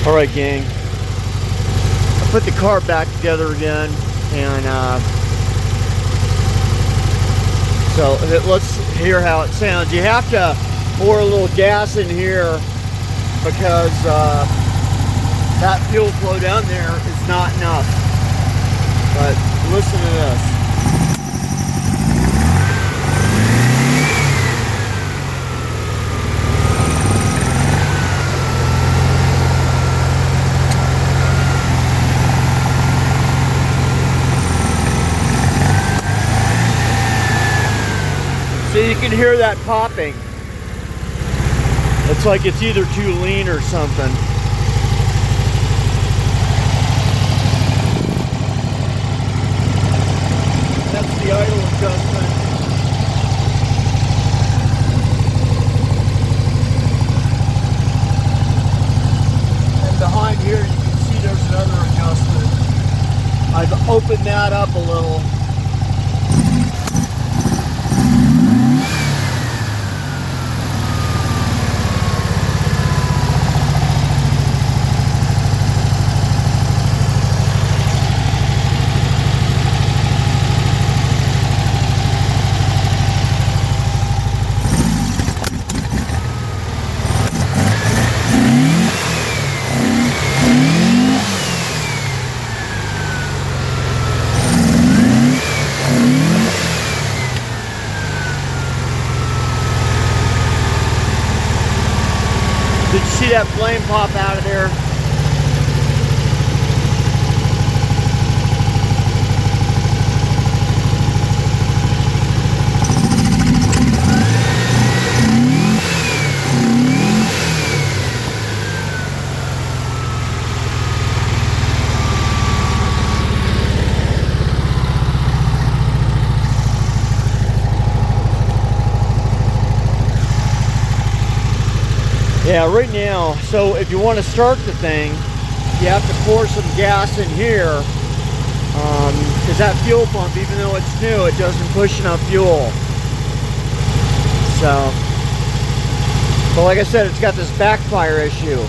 All right, gang. I put the car back together again, and so let's hear how it sounds. You have to pour a little gas in here because that fuel flow down there is not enough. But listen to this. So you can hear that popping. It's like it's either too lean or something. That's the idle adjustment. And behind here you can see there's another adjustment. I've opened that up a little. Did you see that flame pop out of there? Yeah, right now, so if you want to start the thing, you have to pour some gas in here, because that fuel pump, even though it's new, it doesn't push enough fuel. So, but like I said, it's got this backfire issue.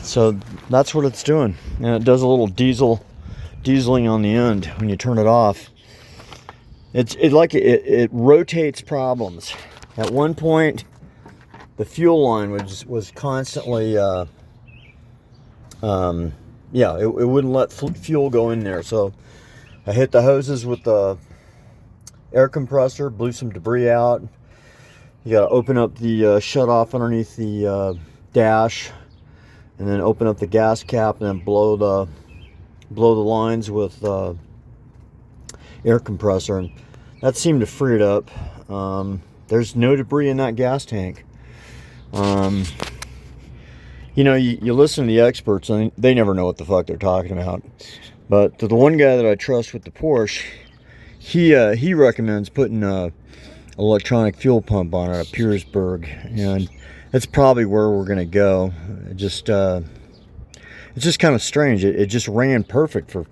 So that's what it's doing, and it does a little dieseling on the end when you turn it off. It rotates problems. At one point, the fuel line was constantly it wouldn't let fuel go in there. So I hit the hoses with the air compressor, blew some debris out. You got to open up the shut off underneath the dash, and then open up the gas cap, and then blow the lines with air compressor, and that seemed to free it up. There's no debris in that gas tank. You know, you listen to the experts, and they never know what the fuck they're talking about. But the one guy that I trust with the Porsche, he recommends putting a electronic fuel pump on it, a Petersburg, and that's probably where we're gonna go. It's just kind of strange. It just ran perfect for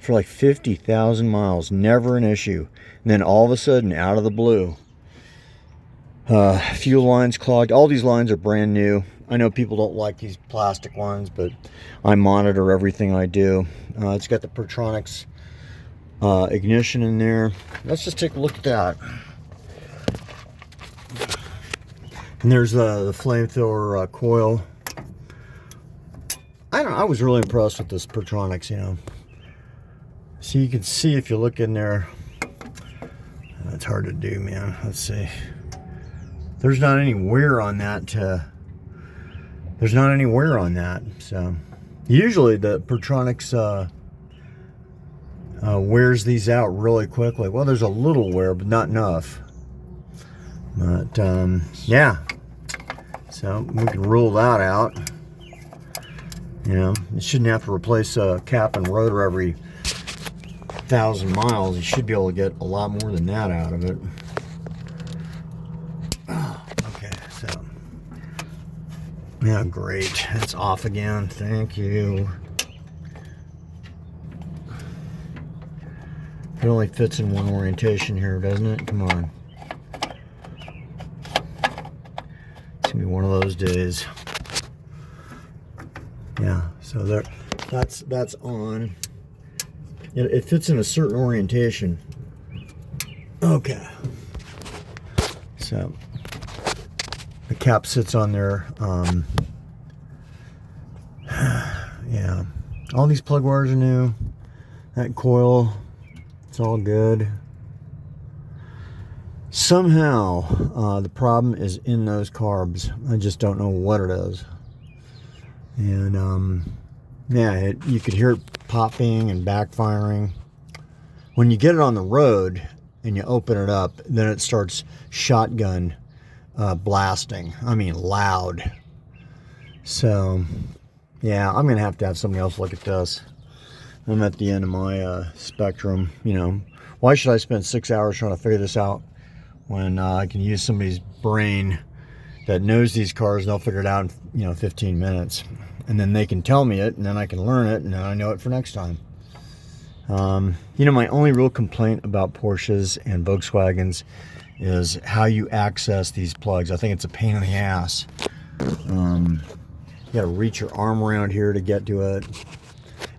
like 50,000 miles, never an issue. And then all of a sudden, out of the blue, fuel lines clogged. All these lines are brand new. I know people don't like these plastic ones, but I monitor everything I do. It's got the Pertronix ignition in there. Let's just take a look at that. And there's the flamethrower coil. I was really impressed with this Pertronix, you know. So you can see if you look in there. That's hard to do, man. Let's see. There's not any wear on that. There's not any wear on that. So usually the Pertronix wears these out really quickly. Well, there's a little wear, but not enough. But yeah, so we can rule that out. You know, you shouldn't have to replace a cap and rotor every 1,000 miles. You should be able to get a lot more than that out of it. Oh, okay, so yeah, great. It's off again. Thank you. It only fits in one orientation here, doesn't it? Come on. It's gonna be one of those days. Yeah, so there, that's on. It fits in a certain orientation. Okay. So the cap sits on there. Yeah, all these plug wires are new. That coil, it's all good. Somehow the problem is in those carbs. I just don't know what it is. And yeah, you could hear it popping and backfiring. When you get it on the road and you open it up, then it starts shotgun blasting. I mean, loud. So yeah, I'm gonna have to have somebody else look at this. I'm at the end of my spectrum. You know, why should I spend 6 hours trying to figure this out when I can use somebody's brain that knows these cars and they'll figure it out in, you know, 15 minutes. And then they can tell me it, and then I can learn it, and then I know it for next time. You know, my only real complaint about Porsches and Volkswagens is how you access these plugs. I think it's a pain in the ass. You gotta reach your arm around here to get to it.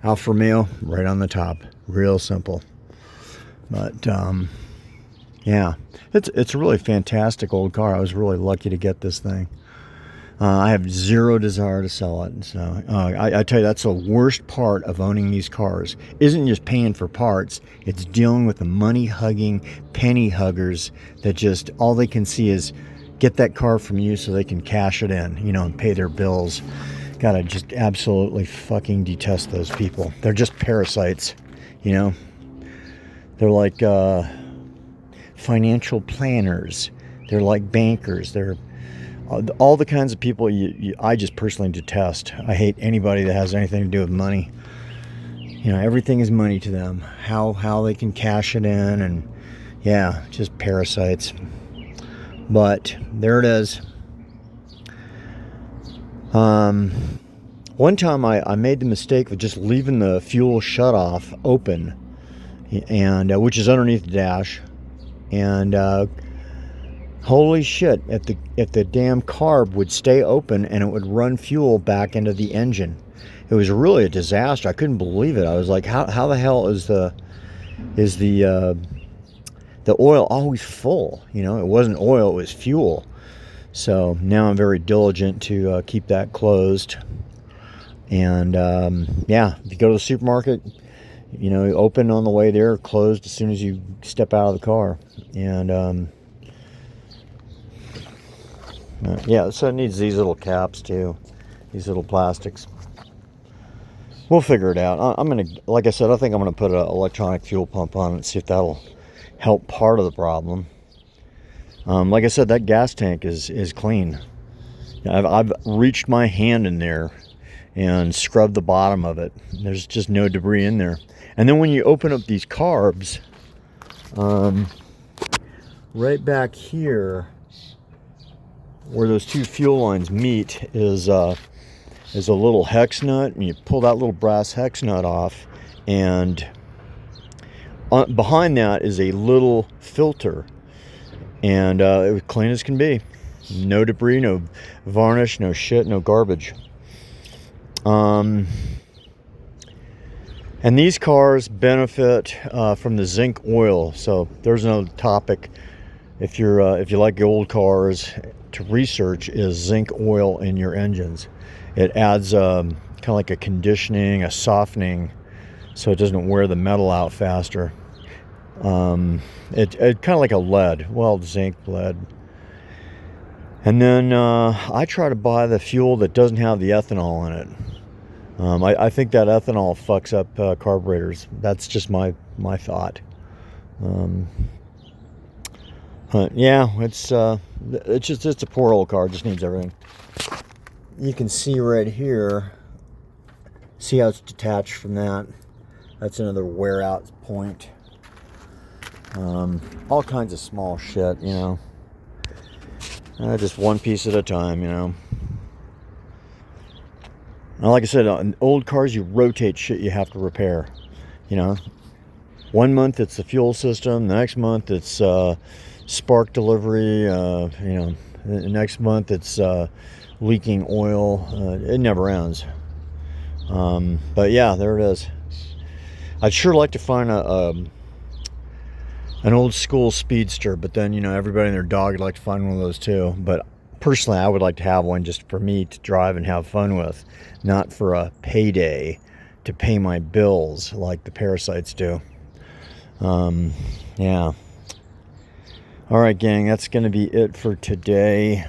Alfa Romeo, right on the top. Real simple. But yeah, it's a really fantastic old car. I was really lucky to get this thing. I have zero desire to sell it. So I tell you, that's the worst part of owning these cars. Isn't just paying for parts. It's dealing with the money-hugging penny huggers that just, all they can see is get that car from you so they can cash it in, you know, and pay their bills. Gotta just absolutely fucking detest those people. They're just parasites, you know. They're like financial planners. They're like bankers. They're all the kinds of people I just personally detest. I hate anybody that has anything to do with money. You know, everything is money to them. How they can cash it in, and yeah, just parasites. But there it is. One time I made the mistake of just leaving the fuel shutoff open, and which is underneath the dash, and holy shit, if the damn carb would stay open and it would run fuel back into the engine. It was really a disaster. I couldn't believe it. I was like, how the hell is the oil always full? You know, it wasn't oil, it was fuel. So now I'm very diligent to keep that closed. And yeah, if you go to the supermarket, you know, open on the way there, closed as soon as you step out of the car. And yeah, so it needs these little caps too, these little plastics. We'll figure it out. I'm gonna, like I said, I think I'm gonna put an electronic fuel pump on it and see if that'll help part of the problem. Like I said, that gas tank is clean. I've reached my hand in there and scrubbed the bottom of it. There's just no debris in there. And then when you open up these carbs, right back here where those two fuel lines meet is a little hex nut, and you pull that little brass hex nut off, and behind that is a little filter, and it was clean as can be. No debris, no varnish, no shit, no garbage. And these cars benefit from the zinc oil. So there's another topic, if you like old cars, to research, is zinc oil in your engines. It adds kind of like a conditioning, a softening, so it doesn't wear the metal out faster. It kind of like a lead, well, zinc lead. And then I try to buy the fuel that doesn't have the ethanol in it. I think that ethanol fucks up carburetors. That's just my thought. Yeah, it's a poor old car. It just needs everything. You can see right here. See how it's detached from that. That's another wear out point. All kinds of small shit, you know. Just one piece at a time, you know. Now, like I said, on old cars, you rotate shit you have to repair. You know, 1 month it's the fuel system. The next month it's spark delivery. You know, the next month it's leaking oil. It never ends. But yeah, there it is. I'd sure like to find an old school speedster, but then, you know, everybody and their dog would like to find one of those too. But personally, I would like to have one just for me to drive and have fun with, not for a payday to pay my bills like the parasites do. Yeah. All right, gang, that's going to be it for today.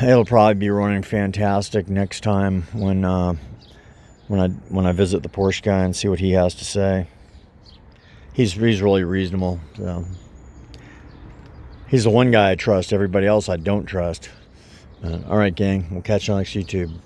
It'll probably be running fantastic next time when I visit the Porsche guy and see what he has to say. He's really reasonable. So. He's the one guy I trust. Everybody else I don't trust. All right, gang. We'll catch you on next YouTube.